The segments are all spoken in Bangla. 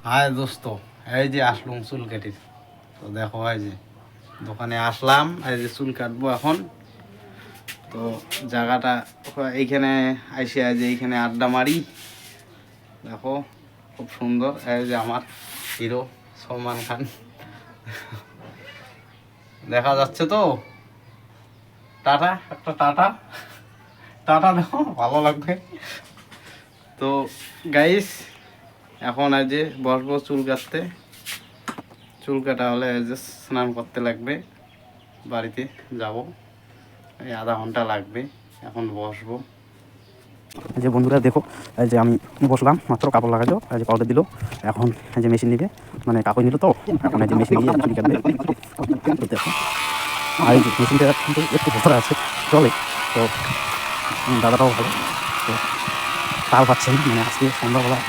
হাই দোস্ত, এই যে আসলাম চুল কাটির। তো দেখো এই যে দোকানে আসলাম, এই যে চুল কাটবো এখন। তো জায়গাটা এইখানে আইসে, এই যে এইখানে আড্ডা মারি। দেখো খুব সুন্দর, এই যে আমার হিরো সলমান খান দেখা যাচ্ছে তো। টাটা, একটা টাটা টাটা দেখো, ভালো লাগবে। তো গাইস এখন এই যে বসবো চুল কাটতে। চুল কাটা হলে এই যে স্নান করতে লাগবে, বাড়িতে যাব, এই আধা ঘন্টা লাগবে। এখন বসবো। এই যে বন্ধুরা দেখো, এই যে আমি বসলাম, মাত্র কাপড় লাগালো, এই যে পাউডার দিল। এখন এই যে মেশিন নিবে, মানে কাপড় নিল তো, এখন এই যে মেশিন নিয়ে চুল কাটবে। তো দেখো, আর এই যে মেশিনটা কিন্তু একটু ভরা আছে, চলে। তো দাদাটাও ভালো, তো তাও পাচ্ছেন। মানে আজকে সন্ধ্যাবেলা,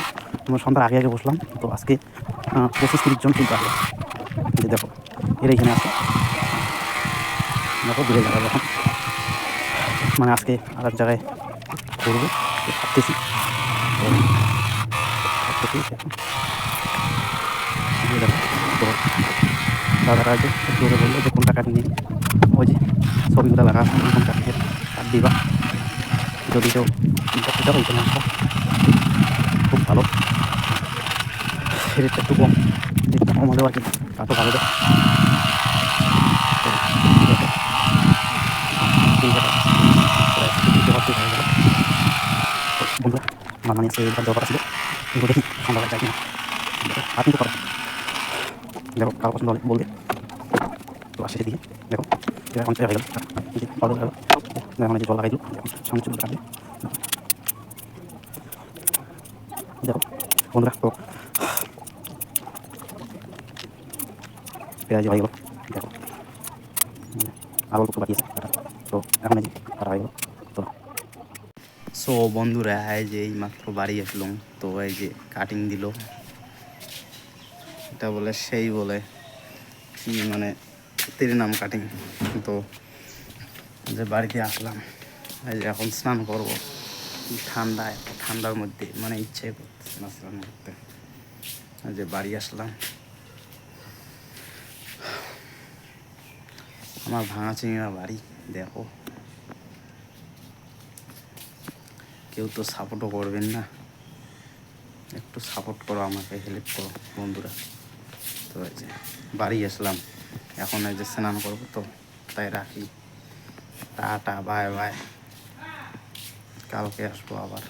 সন্ধ্যার আগে আগে বসলাম। তো আজকে 25-30 জন চুল কাটবে। যে দেখো, এর এইখানে আছে, দেখো দূরে যাবে এখন। মানে আজকে আর এক জায়গায় করবো ভাবতেছি। তো দাদারা যে একটু বললো যে কোনটা কাটি নিয়ে, ওই যে ছবিগুলো লাগা আছে, কোন কাটিয়ে কাট দিবা। যদি কেউ করতে চাও ওইখানে আসবা, খুব ভালো। রেটটা একটু কম, রেটটা কম হলেও আর কি কাটো ভালো দেয়। বন্ধুরা আমার মানে এবার দরকার ছিল, কিন্তু দেখি সন্ধ্যাবেলা যাই কিনা। আপনি তো করেন, দেখো কারো পছন্দ হলে বলবে। তো আসে দিয়ে দেখো, এখন হয়ে গেল, পাউডার গেল। এখন যে জল লাগাই দিল, এখন সামনে চুল কাটবে। দেখো বন্ধুরা, তো পেঁয়াজ হয়ে গেল, দেখো আরও অল্প বাকি আছে কাটা। তো এখন এই যে কাটা হয়ে গেল। তো সো বন্ধুরা, এই যে এই মাত্র বাড়ি আসলাম। তো এই যে কাটিং দিল, এটা বলে সেই বলে কি, মানে নাম কাটিং। তো যে বাড়িতে আসলাম, এই যে এখন স্নান করব। ঠান্ডায়, ঠান্ডার মধ্যে মানে ইচ্ছে করতেছে না স্নান করতে। এই যে বাড়ি আসলাম, আমার ভাঙা চিংড়া বাড়ি। দেখো কেউ তো সাপোর্টও করবেন না, একটু সাপোর্ট করো আমাকে, হেল্প করো বন্ধুরা। তো এই যে বাড়ি আসলাম, এখন এই যে স্নান করবো, তো তাই রাখি। টাটা, বাই বাই, কালকে আসবো আবার।